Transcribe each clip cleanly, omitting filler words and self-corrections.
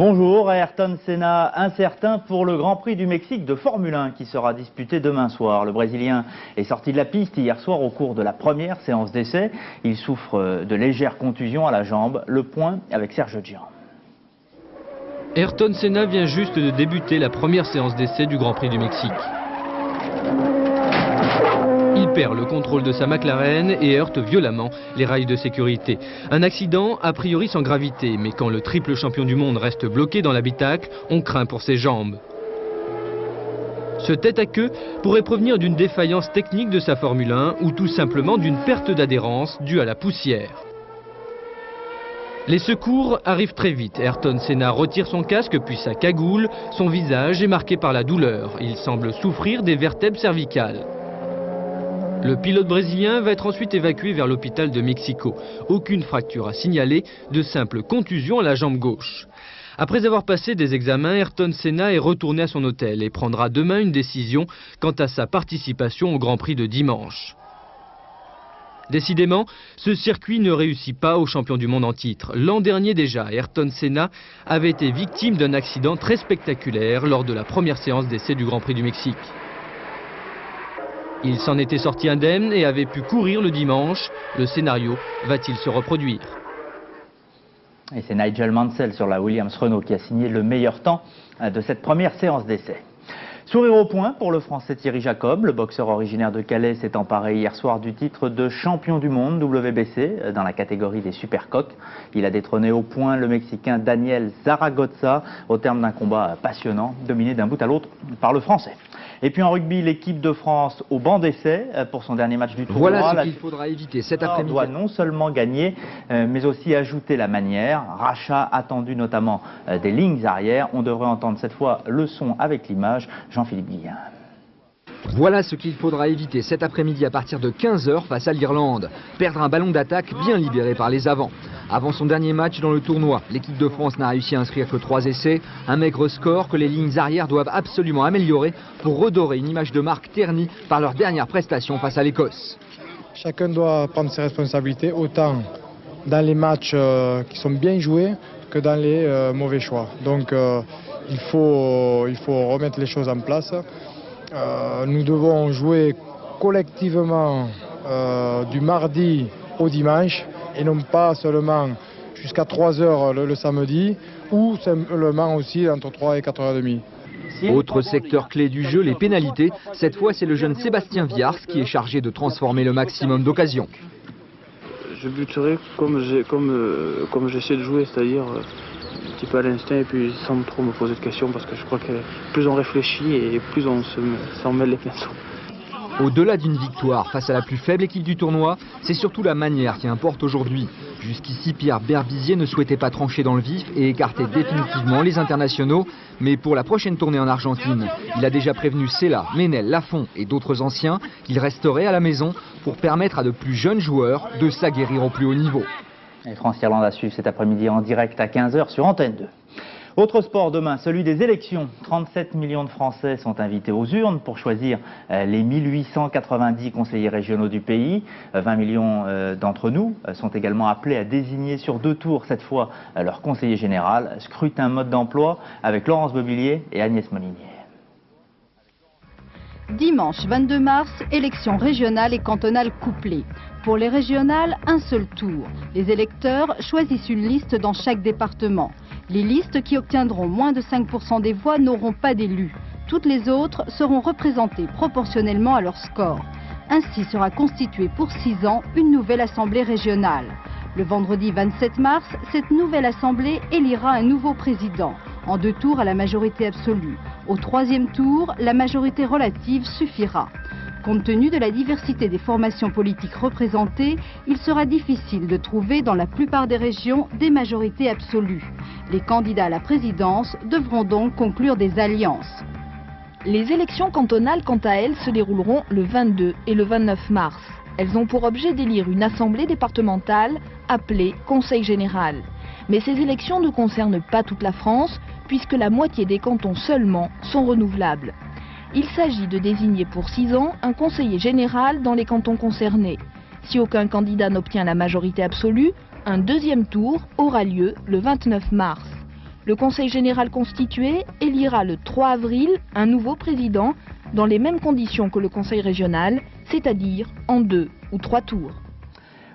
Bonjour, Ayrton Senna incertain pour le Grand Prix du Mexique de Formule 1 qui sera disputé demain soir. Le Brésilien est sorti de la piste hier soir au cours de la première séance d'essai. Il souffre de légères contusions à la jambe. Le point avec Serge Gian. Ayrton Senna vient juste de débuter la première séance d'essai du Grand Prix du Mexique. Il perd le contrôle de sa McLaren et heurte violemment les rails de sécurité. Un accident a priori sans gravité, mais quand le triple champion du monde reste bloqué dans l'habitacle, on craint pour ses jambes. Ce tête-à-queue pourrait provenir d'une défaillance technique de sa Formule 1 ou tout simplement d'une perte d'adhérence due à la poussière. Les secours arrivent très vite. Ayrton Senna retire son casque puis sa cagoule. Son visage est marqué par la douleur. Il semble souffrir des vertèbres cervicales. Le pilote brésilien va être ensuite évacué vers l'hôpital de Mexico. Aucune fracture à signaler, de simples contusions à la jambe gauche. Après avoir passé des examens, Ayrton Senna est retourné à son hôtel et prendra demain une décision quant à sa participation au Grand Prix de dimanche. Décidément, ce circuit ne réussit pas aux champions du monde en titre. L'an dernier déjà, Ayrton Senna avait été victime d'un accident très spectaculaire lors de la première séance d'essai du Grand Prix du Mexique. Il s'en était sorti indemne et avait pu courir le dimanche. Le scénario va-t-il se reproduire? Et c'est Nigel Mansell sur la Williams Renault qui a signé le meilleur temps de cette première séance d'essai. Sourire au point pour le Français Thierry Jacob. Le boxeur originaire de Calais s'est emparé hier soir du titre de champion du monde WBC dans la catégorie des supercoques. Il a détrôné au point le Mexicain Daniel Zaragoza au terme d'un combat passionnant, dominé d'un bout à l'autre par le Français. Et puis en rugby, l'équipe de France au banc d'essai pour son dernier match du tournoi. Voilà ce qu'il faudra éviter cet après-midi. Doit non seulement gagner, mais aussi ajouter la manière. Rachat attendu notamment des lignes arrière. On devrait entendre cette fois le son avec l'image. Jean-Philippe Guillain. Voilà ce qu'il faudra éviter cet après-midi à partir de 15 h face à l'Irlande. Perdre un ballon d'attaque bien libéré par les avants. Avant son dernier match dans le tournoi, l'équipe de France n'a réussi à inscrire que 3 essais. Un maigre score que les lignes arrières doivent absolument améliorer pour redorer une image de marque ternie par leur dernière prestation face à l'Écosse. Chacun doit prendre ses responsabilités, autant dans les matchs qui sont bien joués que dans les mauvais choix. Donc il faut remettre les choses en place. Nous devons jouer collectivement du mardi au dimanche et non pas seulement jusqu'à 3 h le samedi ou simplement aussi entre 3 et 4 h 30. Autre secteur clé du jeu, les pénalités. Cette fois, c'est le jeune Sébastien Viars qui est chargé de transformer le maximum d'occasions. Je buterai comme j'essaie de jouer, c'est-à-dire un petit peu à l'instinct et puis sans trop me poser de questions parce que je crois que plus on réfléchit et plus on s'en mêle les pinceaux. Au-delà d'une victoire face à la plus faible équipe du tournoi, c'est surtout la manière qui importe aujourd'hui. Jusqu'ici, Pierre Berbizier ne souhaitait pas trancher dans le vif et écarter définitivement les internationaux. Mais pour la prochaine tournée en Argentine, il a déjà prévenu Sella, Ménel, Lafont et d'autres anciens qu'il resterait à la maison pour permettre à de plus jeunes joueurs de s'aguerrir au plus haut niveau. Et France-Irlande à suivre cet après-midi en direct à 15 h sur Antenne 2. Autre sport demain, celui des élections. 37 millions de Français sont invités aux urnes pour choisir les 1890 conseillers régionaux du pays. 20 millions d'entre nous sont également appelés à désigner sur 2 tours, cette fois, leur conseiller général. Scrutin mode d'emploi avec Laurence Bobillier et Agnès Molinier. Dimanche 22 mars, élections régionales et cantonales couplées. Pour les régionales, un seul tour. Les électeurs choisissent une liste dans chaque département. Les listes qui obtiendront moins de 5 % des voix n'auront pas d'élus. Toutes les autres seront représentées proportionnellement à leur score. Ainsi sera constituée pour 6 ans une nouvelle assemblée régionale. Le vendredi 27 mars, cette nouvelle assemblée élira un nouveau président. En 2 tours à la majorité absolue. Au 3e tour, la majorité relative suffira. Compte tenu de la diversité des formations politiques représentées, il sera difficile de trouver dans la plupart des régions des majorités absolues. Les candidats à la présidence devront donc conclure des alliances. Les élections cantonales, quant à elles, se dérouleront le 22 et le 29 mars. Elles ont pour objet d'élire une assemblée départementale appelée Conseil général. Mais ces élections ne concernent pas toute la France, puisque la moitié des cantons seulement sont renouvelables. Il s'agit de désigner pour 6 ans un conseiller général dans les cantons concernés. Si aucun candidat n'obtient la majorité absolue, un 2e tour aura lieu le 29 mars. Le Conseil général constitué élira le 3 avril un nouveau président dans les mêmes conditions que le Conseil régional, c'est-à-dire en 2 ou 3 tours.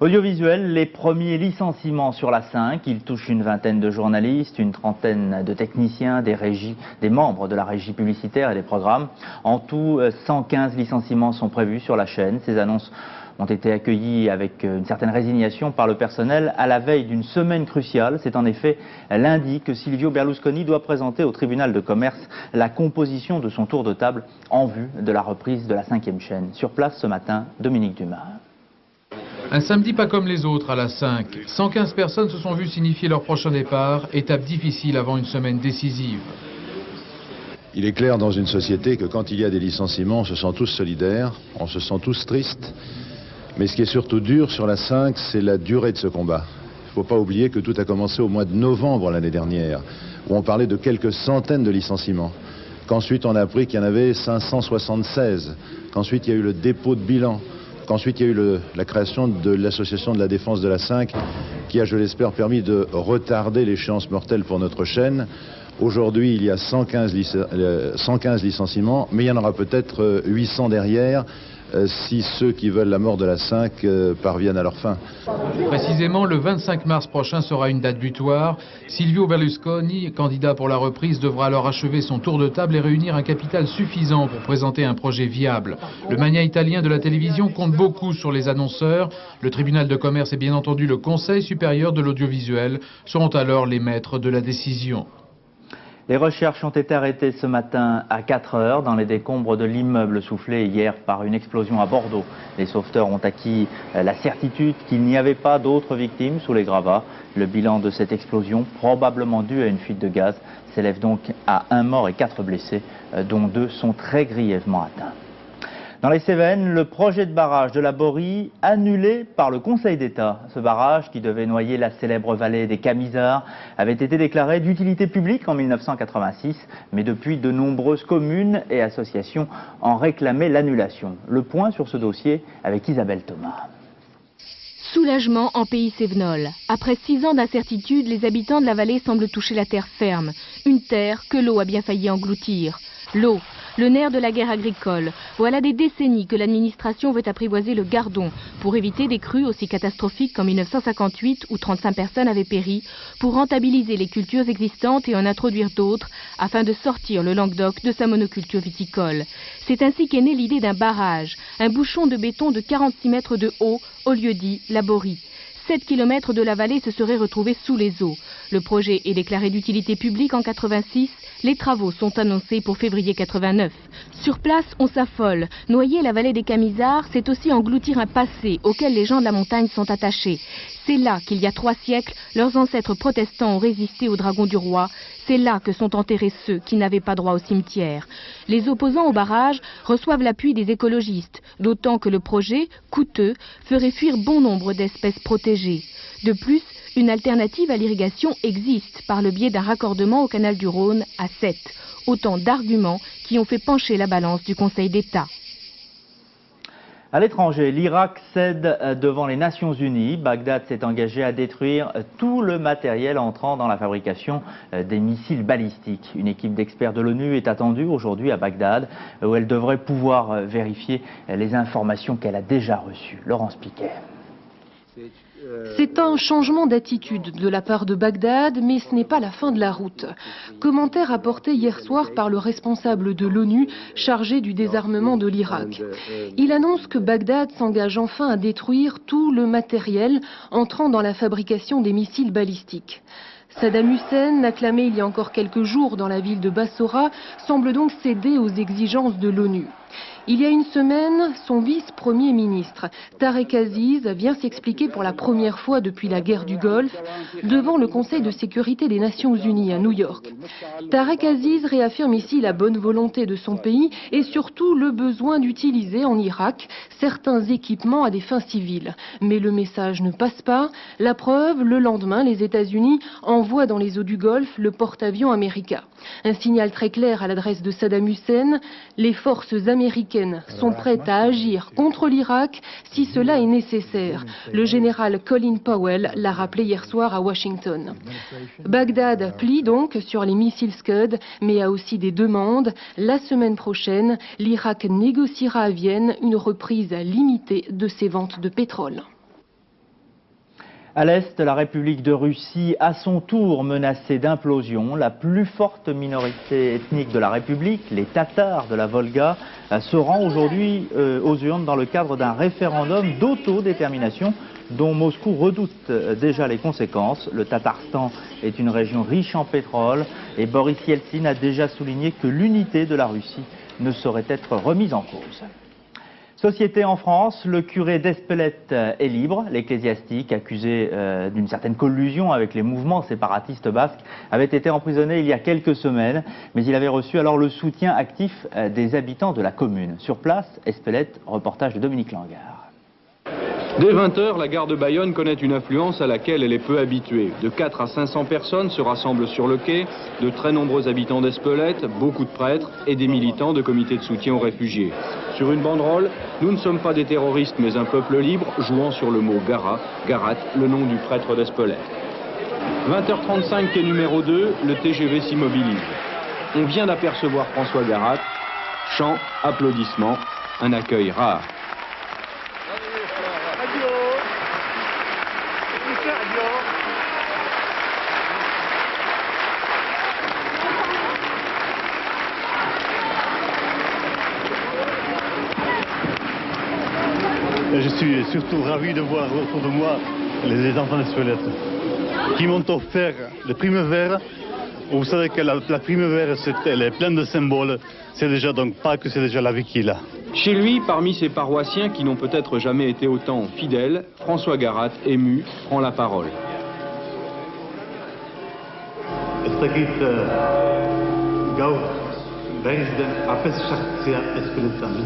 Audiovisuel, les premiers licenciements sur la 5. Ils touchent une vingtaine de journalistes, une trentaine de techniciens, des membres de la régie publicitaire et des programmes. En tout, 115 licenciements sont prévus sur la chaîne. Ces annonces ont été accueillies avec une certaine résignation par le personnel à la veille d'une semaine cruciale. C'est en effet lundi que Silvio Berlusconi doit présenter au tribunal de commerce la composition de son tour de table en vue de la reprise de la 5e chaîne. Sur place ce matin, Dominique Dumas. Un samedi pas comme les autres à la 5. 115 personnes se sont vues signifier leur prochain départ, étape difficile avant une semaine décisive. Il est clair dans une société que quand il y a des licenciements, on se sent tous solidaires, on se sent tous tristes. Mais ce qui est surtout dur sur la 5, c'est la durée de ce combat. Il ne faut pas oublier que tout a commencé au mois de novembre l'année dernière, où on parlait de quelques centaines de licenciements. Qu'ensuite on a appris qu'il y en avait 576, qu'ensuite il y a eu le dépôt de bilan. Ensuite, il y a eu la création de l'association de la défense de la 5 qui a, je l'espère, permis de retarder l'échéance mortelle pour notre chaîne. Aujourd'hui, il y a 115 licenciements, mais il y en aura peut-être 800 derrière si ceux qui veulent la mort de la 5 parviennent à leur fin. Précisément, le 25 mars prochain sera une date butoir. Silvio Berlusconi, candidat pour la reprise, devra alors achever son tour de table et réunir un capital suffisant pour présenter un projet viable. Le magnat italien de la télévision compte beaucoup sur les annonceurs. Le tribunal de commerce et bien entendu le Conseil supérieur de l'audiovisuel seront alors les maîtres de la décision. Les recherches ont été arrêtées ce matin à 4 heures dans les décombres de l'immeuble soufflé hier par une explosion à Bordeaux. Les sauveteurs ont acquis la certitude qu'il n'y avait pas d'autres victimes sous les gravats. Le bilan de cette explosion, probablement due à une fuite de gaz, s'élève donc à 1 mort et 4 blessés, dont 2 sont très grièvement atteints. Dans les Cévennes, le projet de barrage de la Borie annulé par le Conseil d'État. Ce barrage, qui devait noyer la célèbre vallée des Camisards, avait été déclaré d'utilité publique en 1986, mais depuis, de nombreuses communes et associations en réclamaient l'annulation. Le point sur ce dossier avec Isabelle Thomas. Soulagement en pays cévenol. Après 6 ans d'incertitude, les habitants de la vallée semblent toucher la terre ferme. Une terre que l'eau a bien failli engloutir. L'eau, le nerf de la guerre agricole. Voilà des décennies que l'administration veut apprivoiser le Gardon pour éviter des crues aussi catastrophiques qu'en 1958 où 35 personnes avaient péri, pour rentabiliser les cultures existantes et en introduire d'autres afin de sortir le Languedoc de sa monoculture viticole. C'est ainsi qu'est née l'idée d'un barrage, un bouchon de béton de 46 mètres de haut au lieu-dit la Borie. 7 km de la vallée se seraient retrouvés sous les eaux. Le projet est déclaré d'utilité publique en 86. Les travaux sont annoncés pour février 89. Sur place, on s'affole. Noyer la vallée des Camisards, c'est aussi engloutir un passé auquel les gens de la montagne sont attachés. C'est là qu'il y a 3 siècles, leurs ancêtres protestants ont résisté aux dragons du roi. C'est là que sont enterrés ceux qui n'avaient pas droit au cimetière. Les opposants au barrage reçoivent l'appui des écologistes, d'autant que le projet, coûteux, ferait fuir bon nombre d'espèces protégées. De plus, une alternative à l'irrigation existe par le biais d'un raccordement au canal du Rhône à Sète. Autant d'arguments qui ont fait pencher la balance du Conseil d'État. À l'étranger, l'Irak cède devant les Nations Unies. Bagdad s'est engagé à détruire tout le matériel entrant dans la fabrication des missiles balistiques. Une équipe d'experts de l'ONU est attendue aujourd'hui à Bagdad, où elle devrait pouvoir vérifier les informations qu'elle a déjà reçues. Laurence Piquet. C'est un changement d'attitude de la part de Bagdad, mais ce n'est pas la fin de la route. Commentaire apporté hier soir par le responsable de l'ONU chargé du désarmement de l'Irak. Il annonce que Bagdad s'engage enfin à détruire tout le matériel entrant dans la fabrication des missiles balistiques. Saddam Hussein, acclamé il y a encore quelques jours dans la ville de Bassora, semble donc céder aux exigences de l'ONU. Il y a une semaine, son vice-premier ministre, Tarek Aziz, vient s'expliquer pour la première fois depuis la guerre du Golfe devant le Conseil de sécurité des Nations Unies à New York. Tarek Aziz réaffirme ici la bonne volonté de son pays et surtout le besoin d'utiliser en Irak certains équipements à des fins civiles. Mais le message ne passe pas. La preuve, le lendemain, les États-Unis envoient dans les eaux du Golfe le porte-avions américain. Un signal très clair à l'adresse de Saddam Hussein. Les forces américaines américaines sont prêtes à agir contre l'Irak si cela est nécessaire. Le général Colin Powell l'a rappelé hier soir à Washington. Bagdad plie donc sur les missiles Scud, mais a aussi des demandes. La semaine prochaine, l'Irak négociera à Vienne une reprise limitée de ses ventes de pétrole. À l'Est, la République de Russie, à son tour menacée d'implosion. La plus forte minorité ethnique de la République, les Tatars de la Volga, se rend aujourd'hui aux urnes dans le cadre d'un référendum d'autodétermination dont Moscou redoute déjà les conséquences. Le Tatarstan est une région riche en pétrole et Boris Yeltsin a déjà souligné que l'unité de la Russie ne saurait être remise en cause. Société en France, le curé d'Espelette est libre. L'ecclésiastique, accusé d'une certaine collusion avec les mouvements séparatistes basques, avait été emprisonné il y a quelques semaines, mais il avait reçu alors le soutien actif des habitants de la commune. Sur place, Espelette, reportage de Dominique Langard. Dès 20h, la gare de Bayonne connaît une affluence à laquelle elle est peu habituée. De 4 à 500 personnes se rassemblent sur le quai, de très nombreux habitants d'Espelette, beaucoup de prêtres et des militants de comités de soutien aux réfugiés. Sur une banderole, nous ne sommes pas des terroristes mais un peuple libre, jouant sur le mot Garat, Garat, le nom du prêtre d'Espelette. 20h35, quai numéro 2, le TGV s'immobilise. On vient d'apercevoir François Garat, chants, applaudissements, un accueil rare. Je suis surtout ravi de voir autour de moi les enfants d'Espelette qui m'ont offert le primevère. Vous savez que la primevère, elle est pleine de symboles. C'est déjà donc pas que c'est déjà la vie qui est là. Chez lui, parmi ses paroissiens qui n'ont peut-être jamais été autant fidèles, François Garat, ému, prend la parole. Je ne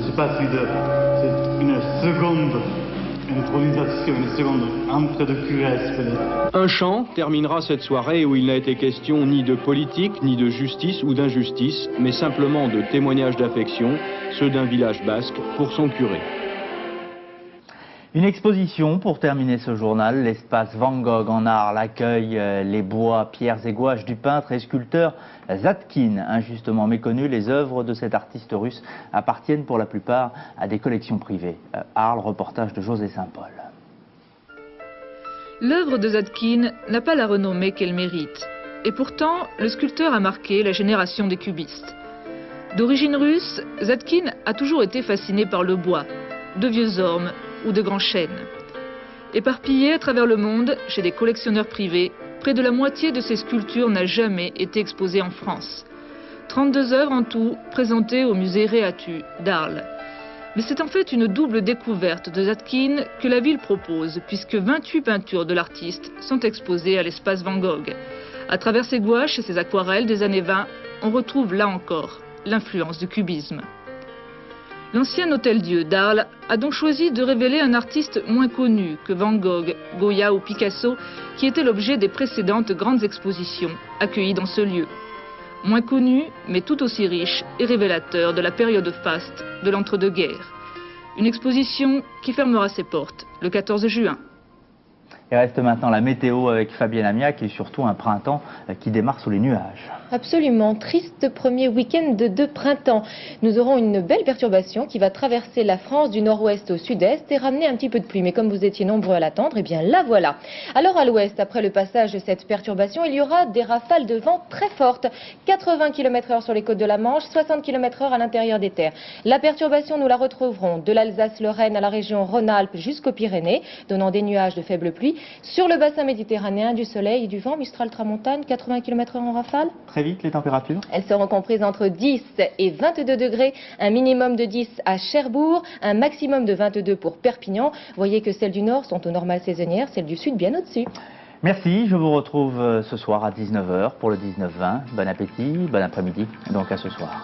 sais pas si c'est une seconde intronisation, une seconde entrée de curé à Espelette. Un chant terminera cette soirée où il n'a été question ni de politique, ni de justice ou d'injustice, mais simplement de témoignages d'affection, ceux d'un village basque pour son curé. Une exposition pour terminer ce journal. L'espace Van Gogh en Arles accueille les bois, pierres et gouaches du peintre et sculpteur Zadkine. Injustement méconnu, les œuvres de cet artiste russe appartiennent pour la plupart à des collections privées. Arles, reportage de José Saint-Paul. L'œuvre de Zadkine n'a pas la renommée qu'elle mérite. Et pourtant, le sculpteur a marqué la génération des cubistes. D'origine russe, Zadkine a toujours été fasciné par le bois, de vieux ormes ou de grands chênes. Éparpillé à travers le monde, chez des collectionneurs privés, près de la moitié de ces sculptures n'a jamais été exposée en France. 32 œuvres en tout, présentées au musée Réatu d'Arles. Mais c'est en fait une double découverte de Zadkine que la ville propose, puisque 28 peintures de l'artiste sont exposées à l'espace Van Gogh. À travers ses gouaches et ses aquarelles des années 20, on retrouve là encore l'influence du cubisme. L'ancien hôtel-dieu d'Arles a donc choisi de révéler un artiste moins connu que Van Gogh, Goya ou Picasso, qui étaient l'objet des précédentes grandes expositions accueillies dans ce lieu. Moins connu, mais tout aussi riche et révélateur de la période faste de l'entre-deux-guerres. Une exposition qui fermera ses portes le 14 juin. Il reste maintenant la météo avec Fabienne Amiac et surtout un printemps qui démarre sous les nuages. Absolument, triste premier week-end de printemps. Nous aurons une belle perturbation qui va traverser la France du nord-ouest au sud-est et ramener un petit peu de pluie. Mais comme vous étiez nombreux à l'attendre, eh bien la voilà. Alors à l'ouest, après le passage de cette perturbation, il y aura des rafales de vent très fortes. 80 km/h sur les côtes de la Manche, 60 km/h à l'intérieur des terres. La perturbation, nous la retrouverons de l'Alsace-Lorraine à la région Rhône-Alpes jusqu'aux Pyrénées, donnant des nuages de faible pluie. Sur le bassin méditerranéen, du soleil et du vent, Mistral-Tramontane, 80 km/h en rafale. Très vite, les températures? Elles seront comprises entre 10 et 22 degrés, un minimum de 10 à Cherbourg, un maximum de 22 pour Perpignan. Voyez que celles du nord sont aux normales saisonnières, celles du sud bien au-dessus. Merci, je vous retrouve ce soir à 19h pour le 19-20. Bon appétit, bon après-midi, donc à ce soir.